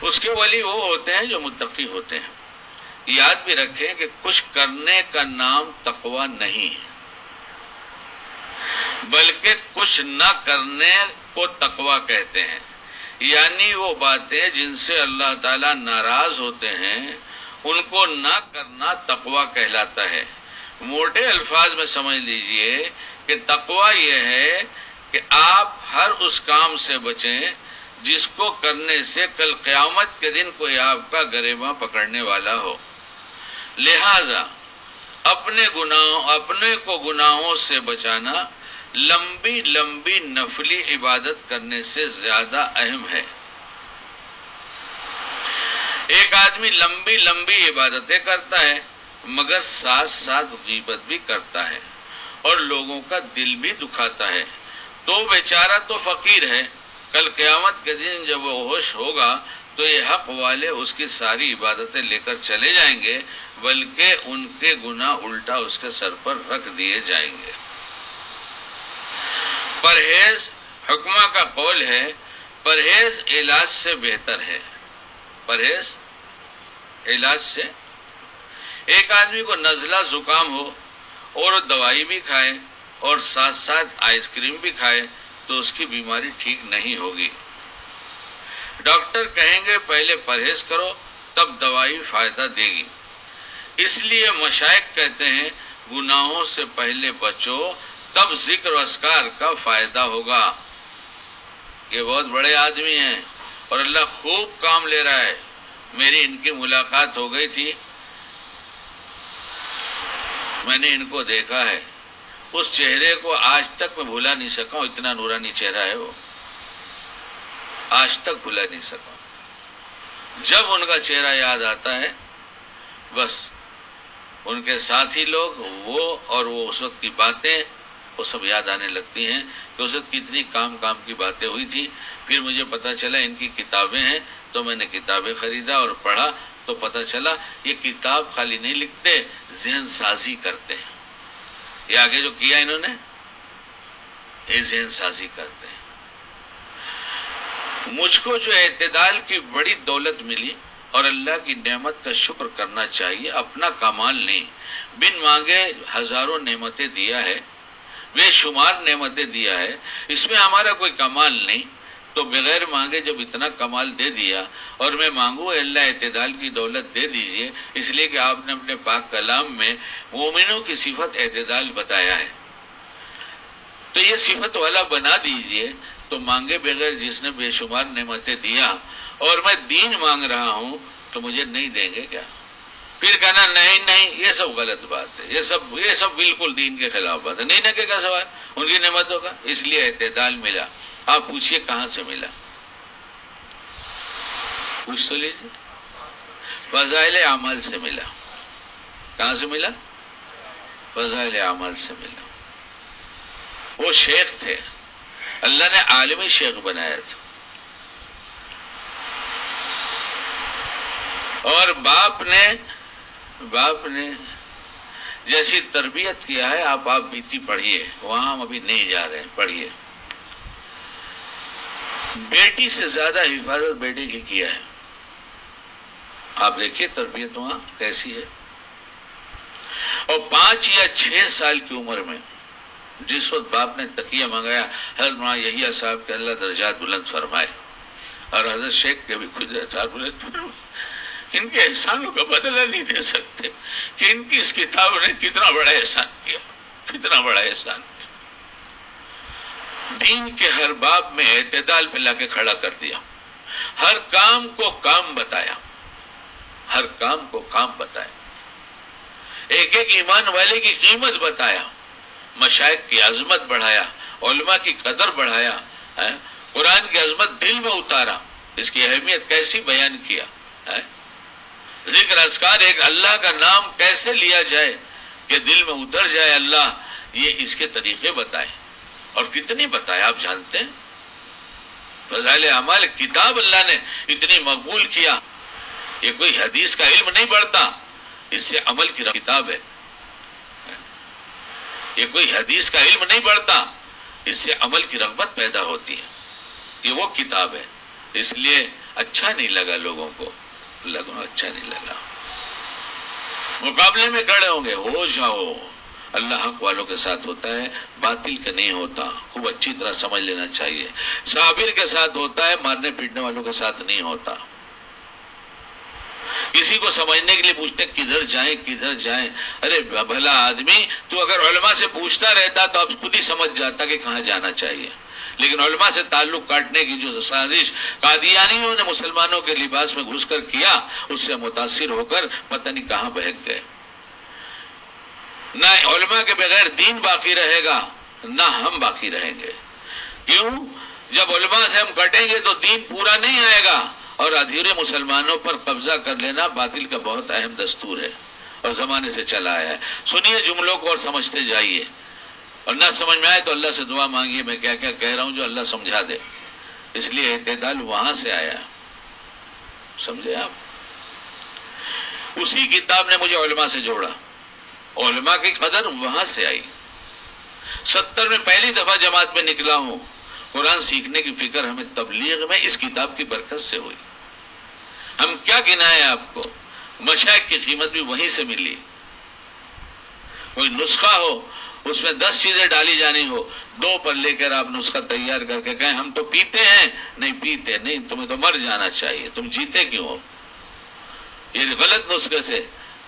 اس کے ولی وہ ہوتے ہیں جو متقی ہوتے ہیں۔ یاد بھی رکھیں کہ کچھ کرنے کا نام تقوی نہیں ہے، بلکہ کچھ نہ کرنے کو تقوی کہتے ہیں، یعنی وہ باتیں جن سے اللہ تعالیٰ ناراض ہوتے ہیں ان کو نہ کرنا تقوی کہلاتا ہے۔ موٹے الفاظ میں سمجھ لیجئے کہ تقوی یہ ہے کہ آپ ہر اس کام سے بچیں جس کو کرنے سے کل قیامت کے دن کوئی آپ کا گریباں پکڑنے والا ہو۔ لہذا اپنے کو گناہوں سے بچانا لمبی لمبی نفلی عبادت کرنے سے زیادہ اہم ہے۔ ایک آدمی لمبی لمبی عبادتیں کرتا ہے مگر ساتھ ساتھ غیبت بھی کرتا ہے اور لوگوں کا دل بھی دکھاتا ہے، تو بیچارہ تو فقیر ہے۔ کل قیامت کے دن جب وہ ہوش ہوگا تو یہ حق والے اس کی ساری عبادتیں لے کر چلے جائیں گے، بلکہ ان کے گناہ الٹا اس کے سر پر رکھ دیے جائیں گے۔ پرہیز، حکمہ کا قول ہے، پرہیز علاج سے بہتر ہے۔ پرہیز علاج سے، ایک آدمی کو نزلہ زکام ہو اور دوائی بھی کھائے اور ساتھ ساتھ آئس کریم بھی کھائے تو اس کی بیماری ٹھیک نہیں ہوگی۔ ڈاکٹر کہیں گے پہلے پرہیز کرو تب دوائی فائدہ دے گی۔ اس لیے مشائخ کہتے ہیں گناہوں سے پہلے بچو تب ذکر و اذکار کا فائدہ ہوگا۔ یہ بہت بڑے آدمی ہیں اور اللہ خوب کام لے رہا ہے۔ میری ان کی ملاقات ہو گئی تھی، میں نے ان کو دیکھا ہے، اس چہرے کو آج تک میں بھولا نہیں سکا ہوں، اتنا نورانی چہرہ ہے وہ، آج تک بھولا نہیں سکا۔ جب ان کا چہرہ یاد آتا ہے بس ان کے ساتھی لوگ وہ اور وہ اس وقت کی باتیں وہ سب یاد آنے لگتی ہیں کہ اس وقت کتنی کام کی باتیں ہوئی تھی۔ پھر مجھے پتہ چلا ان کی کتابیں ہیں تو میں نے کتابیں خریدا اور پڑھا تو پتہ چلا یہ کتاب خالی نہیں لکھتے، ذہن سازی کرتے ہیں۔ یہ آگے جو کیا انہوں نے یہ ذہن سازی کرتے ہیں۔ مجھ کو جو اعتدال کی بڑی دولت ملی اور اللہ کی نعمت کا شکر کرنا چاہیے، اپنا کمال نہیں، بن مانگے ہزاروں نعمتیں دیا ہے، بے شمار نعمتیں دیا ہے، اس میں ہمارا کوئی کمال نہیں، تو بغیر مانگے جب اتنا کمال دے دیا اور میں مانگوں اللہ اعتدال کی دولت دے دیجئے، اس لیے کہ آپ نے اپنے پاک کلام میں مومنوں کی صفت اعتدال بتایا ہے، تو یہ صفت والا بنا دیجئے، تو مانگے بغیر جس نے بے شمار نعمتیں دیا اور میں دین مانگ رہا ہوں تو مجھے نہیں دیں گے کیا؟ پھر کہنا نہیں یہ سب غلط بات ہے، یہ سب بالکل دین کے خلاف بات ہے، نہیں نہ کیا سوال ان کی نعمتوں کا، اس لیے اعتدال ملا۔ آپ پوچھئے کہاں سے ملا؟ پوچھ تو لیجیے، فضائل اعمال سے ملا۔ کہاں سے ملا؟ فضائل اعمال سے ملا۔ وہ شیخ تھے، اللہ نے عالمی شیخ بنایا تھا، اور باپ نے جیسی تربیت کیا ہے، آپ بیتی پڑھیے، وہاں ہم ابھی نہیں جا رہے ہیں، پڑھیے۔ بیٹی سے زیادہ حفاظت بیٹے کی کیا ہے، آپ دیکھیے تربیت وہاں کیسی ہے۔ اور 5 یا 6 سال کی عمر میں جس وقت باپ نے تقیہ منگایا، حضرت مولانا یحییٰ صاحب کے اللہ درجات بلند فرمائے، اور حضرت شیخ کے بھی خود درجات بلند فرمائے، ان کے احسانوں کا بدلہ نہیں دے سکتے کہ ان کی اس کتاب نے کتنا بڑا احسان کیا، کتنا بڑا احسان کیا۔ دین کے ہر باب میں اعتدال پہ لا کے کھڑا کر دیا، ہر کام کو کام بتایا، ہر کام کو کام بتایا، ایک ایک ایمان والے کی قیمت بتایا، مشائخ کی عظمت بڑھایا، علماء کی قدر بڑھایا، قرآن کی عظمت دل میں اتارا، اس کی اہمیت کیسی بیان کیا، ذکر اذکار ایک اللہ کا نام کیسے لیا جائے کہ دل میں اتر جائے اللہ، یہ اس کے طریقے بتائے، اور کتنی بتائے آپ جانتے ہیں۔ فضائل اعمال کتاب اللہ نے اتنی مقبول کیا، یہ کوئی حدیث کا علم نہیں بڑھتا، اس سے عمل کی کتاب ہے، یہ کوئی حدیث کا علم نہیں بڑھتا، اس سے عمل کی رغبت پیدا ہوتی ہے، یہ وہ کتاب ہے۔ اس لیے اچھا نہیں لگا لوگوں کو، اچھا نہیں لگا، مقابلے میں کھڑے ہوں گے، ہو جاؤ، اللہ حق والوں کے ساتھ ہوتا ہے، باطل کا نہیں ہوتا، خوب اچھی طرح سمجھ لینا چاہیے، صابر کے ساتھ ہوتا ہے، مارنے پیٹنے والوں کے ساتھ نہیں ہوتا۔ کسی کو سمجھنے کے لیے پوچھتے کدھر جائیں، ارے بھلا آدمی، تو اگر علماء سے پوچھتا رہتا تو اب خود ہی سمجھ جاتا کہ کہاں جانا چاہیے، لیکن علماء سے تعلق کاٹنے کی جو سازش قادیانیوں نے مسلمانوں کے لباس میں گھس کر کیا، اس سے متاثر ہو کر پتہ نہیں کہاں بہک گئے۔ نہ علماء کے بغیر دین باقی رہے گا، نہ ہم باقی رہیں گے۔ کیوں؟ جب علماء سے ہم کٹیں گے تو دین پورا نہیں آئے گا، اور ادھورے مسلمانوں پر قبضہ کر لینا باطل کا بہت اہم دستور ہے اور زمانے سے چلا آیا ہے۔ سنیے جملوں کو اور سمجھتے جائیے، اور نہ سمجھ میں آئے تو اللہ سے دعا مانگیے میں کیا کیا کہہ رہا ہوں جو اللہ سمجھا دے، اس لیے اعتدال وہاں سے آیا، سمجھے آپ؟ اسی کتاب نے مجھے علماء سے جوڑا، علماء کی قدر وہاں سے آئی۔ 70 میں پہلی دفعہ جماعت میں نکلا ہوں، قرآن سیکھنے کی فکر ہمیں تبلیغ میں اس کتاب کی برکت سے ہوئی۔ ہم کیا گنائیں آپ کو، مشائخ کی قیمت بھی وہیں سے ملی۔ کوئی نسخہ ہو، اس میں 10 چیزیں ڈالی جانی ہو، 2 پر لے کر آپ نسخہ تیار کر کے کہیں ہم تو پیتے ہیں، نہیں پیتے نہیں، تمہیں تو مر جانا چاہیے، تم جیتے کیوں ہو؟ یہ غلط نسخے سے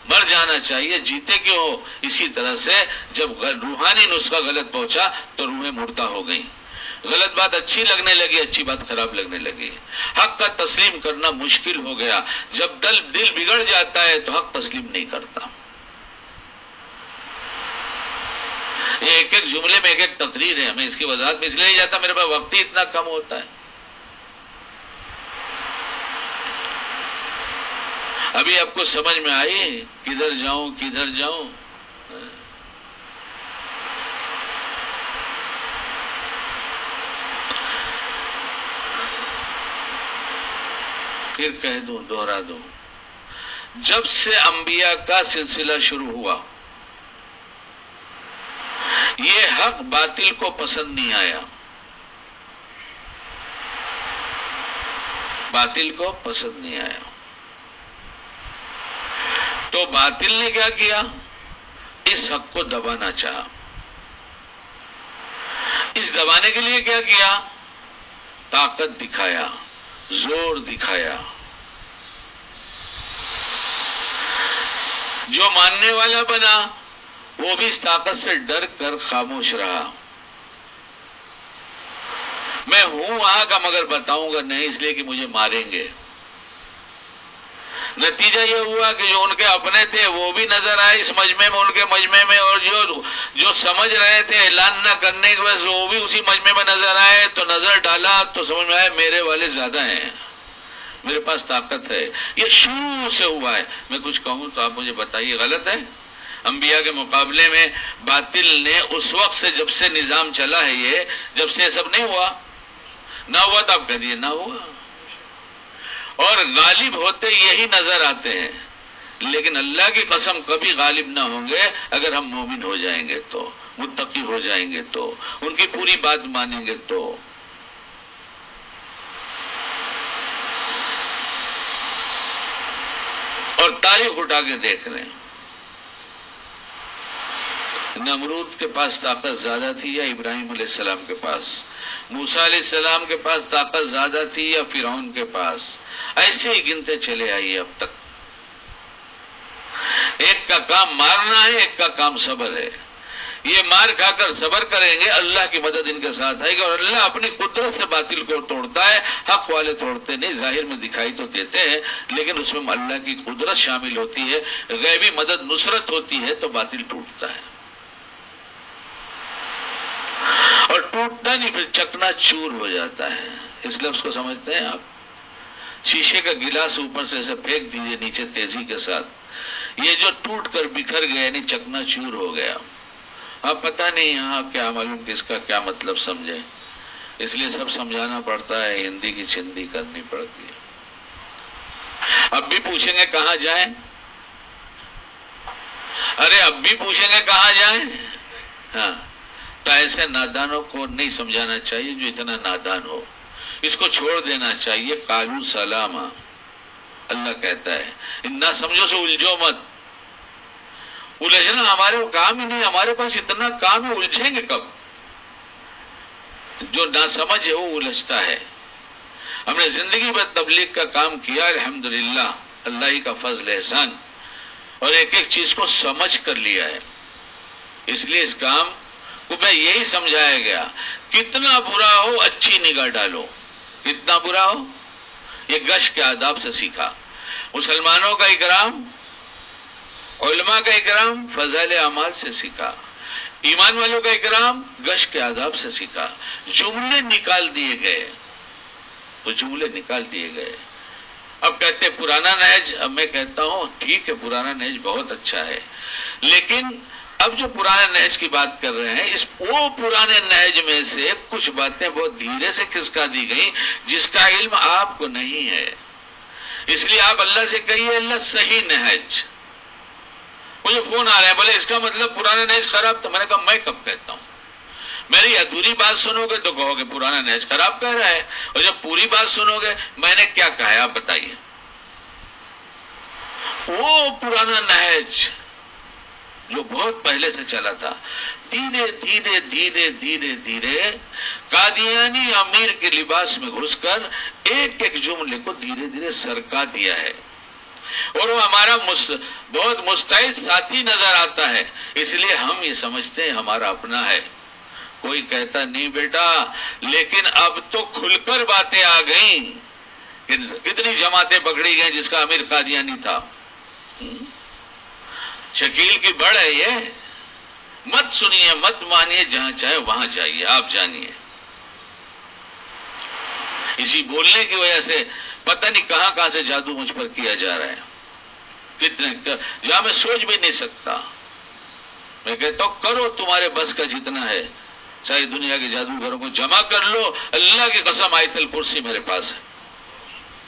مر جانا چاہیے، جیتے کیوں ہو؟ اسی طرح سے جب روحانی نسخہ غلط پہنچا تو روحیں مردہ ہو گئیں، غلط بات اچھی لگنے لگی، اچھی بات خراب لگنے لگی، حق کا تسلیم کرنا مشکل ہو گیا۔ جب دل بگڑ جاتا ہے تو حق تسلیم نہیں کرتا۔ یہ ایک ایک جملے میں ایک ایک تقریر ہے، میں اس کی وضاحت میں اس لیے نہیں جاتا، میرے پاس وقت ہی اتنا کم ہوتا ہے۔ ابھی آپ کو سمجھ میں آئی کدھر جاؤں؟ پھر کہہ دوں، دوہرا دوں، جب سے انبیاء کا سلسلہ شروع ہوا یہ حق باطل کو پسند نہیں آیا، باطل کو پسند نہیں آیا، تو باطل نے کیا کیا؟ اس حق کو دبانا چاہا۔ اس دبانے کے لیے کیا کیا؟ طاقت دکھایا، زور دکھایا۔ جو ماننے والا بنا وہ بھی اس طاقت سے ڈر کر خاموش رہا۔ میں ہوں وہاں کا مگر بتاؤں گا نہیں، اس لیے کہ مجھے ماریں گے۔ نتیجہ یہ ہوا کہ جو ان کے اپنے تھے وہ بھی نظر آئے اس مجمع میں، ان کے مجمع میں، اور جو سمجھ رہے تھے اعلان نہ کرنے کی وجہ سے وہ بھی اسی مجمع میں نظر آئے، تو نظر ڈالا تو سمجھ میں آئے میرے والے زیادہ ہیں، میرے پاس طاقت ہے۔ یہ شروع سے ہوا ہے۔ میں کچھ کہوں تو آپ مجھے بتائیے غلط ہے؟ انبیاء کے مقابلے میں باطل نے اس وقت سے، جب سے نظام چلا ہے یہ، جب سے سب نہیں ہوا، نہ ہوا تو آپ کہہ دیے نہ ہوا، اور غالب ہوتے یہی نظر آتے ہیں، لیکن اللہ کی قسم کبھی غالب نہ ہوں گے اگر ہم مومن ہو جائیں گے تو، متقی ہو جائیں گے تو، ان کی پوری بات مانیں گے تو۔ اور تاریخ اٹھا کے دیکھ رہے ہیں، نمرود کے پاس طاقت زیادہ تھی یا ابراہیم علیہ السلام کے پاس؟ موسیٰ علیہ السلام کے پاس طاقت زیادہ تھی یا فرعون کے پاس؟ ایسے ہی گنتے چلے آئیے اب تک۔ ایک کا کام مارنا ہے، ایک کا کام صبر ہے۔ یہ مار کھا کر صبر کریں گے، اللہ کی مدد ان کے ساتھ آئے گی، اور اللہ اپنی قدرت سے باطل کو توڑتا ہے۔ حق والے توڑتے نہیں، ظاہر میں دکھائی تو دیتے ہیں لیکن اس میں اللہ کی قدرت شامل ہوتی ہے، غیبی مدد نصرت ہوتی ہے تو باطل ٹوٹتا ہے، اور ٹوٹتا نہیں پھر چکنا چور ہو جاتا ہے۔ اس لفظ کو سمجھتے ہیں آپ؟ شیشے کا گلاس اوپر سے ایسے پھینک دیجئے نیچے تیزی کے ساتھ، یہ جو ٹوٹ کر بکھر گیا یعنی چکنا چور ہو گیا۔ اب پتہ نہیں یہاں کیا معلوم کس کا کیا مطلب سمجھے، اس لیے سب سمجھانا پڑتا ہے، ہندی کی چندی کرنی پڑتی ہے۔ اب بھی پوچھیں گے کہاں جائیں؟ ارے اب بھی پوچھیں گے کہاں جائیں؟ ہاں، تو ایسے نادانوں کو نہیں سمجھانا چاہیے جو اتنا نادان ہو، اس کو چھوڑ دینا چاہیے. قالوا سلاما. اللہ کہتا ہے نہ سمجھو سے الجھو مت. الجھنا ہمارے کام ہی نہیں, ہمارے پاس اتنا کام ہے, الجھیں گے کب؟ جو نہ سمجھ ہے وہ الجھتا ہے. ہم نے زندگی میں تبلیغ کا کام کیا الحمدللہ, اللہ ہی کا فضل احسان, اور ایک ایک چیز کو سمجھ کر لیا ہے. اس لیے اس کام کو میں یہی سمجھایا گیا, کتنا برا ہو اچھی نگاہ ڈالو, کتنا برا ہو. یہ گشت کے آداب سے سیکھا. مسلمانوں کا اکرام, علماء کا اکرام فضائل اعمال سے سیکھا. ایمان والوں کا اکرام گشت کے آداب سے سیکھا. جملے نکال دیے گئے, وہ جملے نکال دیے گئے. اب کہتے پرانا نہج, اب میں کہتا ہوں ٹھیک ہے پرانا نہج بہت اچھا ہے, لیکن اب جو پرانے نہج کی بات کر رہے ہیں, وہ پرانے نہج میں سے کچھ باتیں بہت دھیرے سے کھسکا دی گئیں جس کا علم آپ کو نہیں ہے. اس لیے آپ اللہ سے کہیے اللہ صحیح نہج. مجھے فون آ رہا ہے, بولے اس کا مطلب پرانا نہج خراب. تو میں نے کہا میں کب کہتا ہوں؟ میری ادھوری بات سنو گے تو کہو گے پرانا نہج خراب کہہ رہا ہے, اور جب پوری بات سنو گے میں نے کیا کہا ہے آپ بتائیے. وہ پرانا نہج جو بہت پہلے سے چلا تھا, دھیرے دھیرے دھیرے دھیرے دھیرے قادیانی امیر کے لباس میں گھس کر ایک ایک جملے کو دھیرے دھیرے سرکا دیا ہے, اور وہ ہمارا بہت مستعد ساتھی نظر آتا ہے. اس لیے ہم یہ سمجھتے ہیں ہمارا اپنا ہے. کوئی کہتا نہیں بیٹا, لیکن اب تو کھل کر باتیں آ گئیں. کتنی جماعتیں پکڑی گئیں جس کا امیر قادیانی تھا. شکیل کی بڑھ ہے یہ. مت سنیے, مت مانیے, جہاں چاہے وہاں جائیے, آپ جانیے. اسی بولنے کی وجہ سے پتہ نہیں کہاں کہاں سے جادو مجھ پر کیا جا رہا ہے, کتنے جہاں میں سوچ بھی نہیں سکتا. میں کہتا ہوں کرو تمہارے بس کا جتنا ہے, ساری دنیا کے جادوگروں کو جمع کر لو. اللہ کی قسم آیت الکرسی میرے پاس ہے,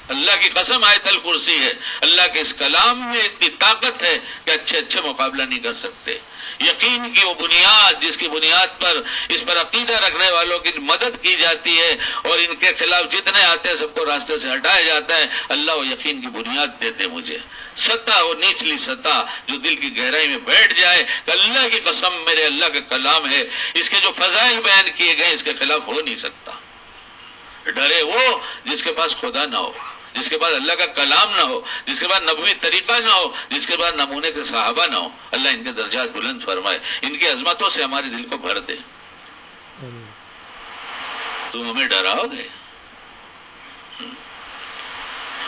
اللہ کی قسم آیت الکرسی ہے. اللہ کے اس کلام میں اتنی طاقت ہے کہ اچھے مقابلہ نہیں کر سکتے. یقین کی وہ بنیاد جس کی بنیاد پر اس پر عقیدہ رکھنے والوں کی مدد کی جاتی ہے, اور ان کے خلاف جتنے آتے ہیں سب کو راستے سے ہٹایا جاتا ہے. اللہ وہ یقین کی بنیاد دیتے مجھے, سطح وہ نیچلی سطح جو دل کی گہرائی میں بیٹھ جائے کہ اللہ کی قسم میرے اللہ کا کلام ہے, اس کے جو فضائل بیان کیے گئے اس کے خلاف ہو نہیں سکتا. ڈرے وہ جس کے پاس خدا نہ ہو, جس کے پاس اللہ کا کلام نہ ہو, جس کے پاس نبوی طریقہ نہ ہو, جس کے پاس نمونے کے صحابہ نہ ہو. اللہ ان کے درجات بلند فرمائے, ان کی عظمتوں سے ہمارے دل کو بھر دے. تم ہمیں ڈراؤ گے,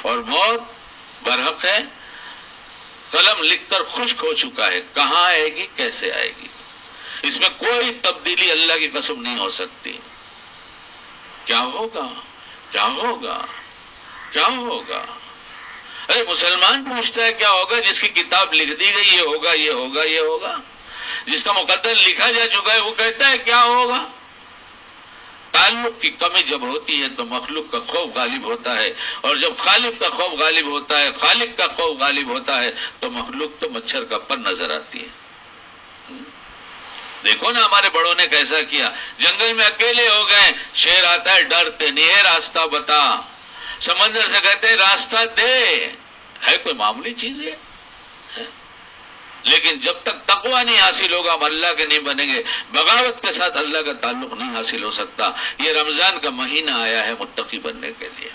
اور موت برحق ہے, قلم لکھ کر خشک ہو چکا ہے, کہاں آئے گی کیسے آئے گی, اس میں کوئی تبدیلی اللہ کی قسم نہیں ہو سکتی. کیا ہوگا, کیا ہوگا, کیا ہوگا؟ ارے مسلمان پوچھتا ہے کیا ہوگا جس کی کتاب لکھ دی گئی یہ ہوگا یہ ہوگا یہ ہوگا. جس کا مقدر لکھا جا چکا ہے وہ کہتا ہے کیا ہوگا. تعلق کی کمی جب ہوتی ہے تو مخلوق کا خوف غالب ہوتا ہے, اور جب خالق کا خوف غالب ہوتا ہے, خالق کا خوف غالب ہوتا ہے, تو مخلوق تو مچھر کا پر نظر آتی ہے. دیکھو نا ہمارے بڑوں نے کیسا کیا, جنگل میں اکیلے ہو گئے, شیر آتا ہے ڈرتے نہیں, ہے راستہ بتا. سمندر سے کہتے ہیں راستہ دے, ہے کوئی معمولی چیز ہے. لیکن جب تک تقوی نہیں حاصل ہوگا ہم اللہ کے نہیں بنیں گے. بغاوت کے ساتھ اللہ کا تعلق نہیں حاصل ہو سکتا. یہ رمضان کا مہینہ آیا ہے متقی بننے کے لیے.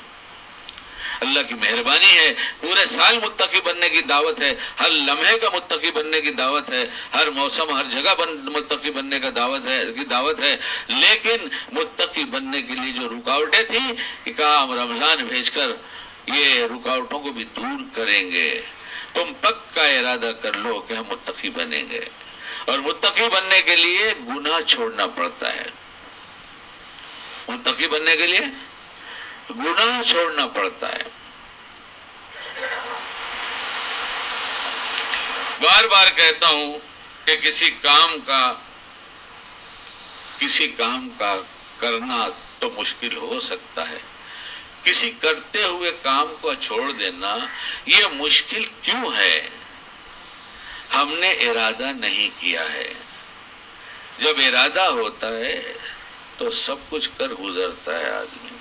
اللہ کی مہربانی ہے, پورے سال متقی بننے کی دعوت ہے, ہر لمحے کا متقی بننے کی دعوت ہے, ہر موسم ہر جگہ متقی بننے کا دعوت ہے. لیکن متقی بننے کے لیے جو رکاوٹیں تھیں کہ کہا ہم رمضان بھیج کر یہ رکاوٹوں کو بھی دور کریں گے. تم پکا ارادہ کر لو کہ ہم متقی بنیں گے, اور متقی بننے کے لیے گناہ چھوڑنا پڑتا ہے. متقی بننے کے لیے گناہ چھوڑنا پڑتا ہے. بار بار کہتا ہوں کہ کسی کام کا کرنا تو مشکل ہو سکتا ہے, کسی کرتے ہوئے کام کو چھوڑ دینا یہ مشکل کیوں ہے؟ ہم نے ارادہ نہیں کیا ہے. جب ارادہ ہوتا ہے تو سب کچھ کر گزرتا ہے آدمی.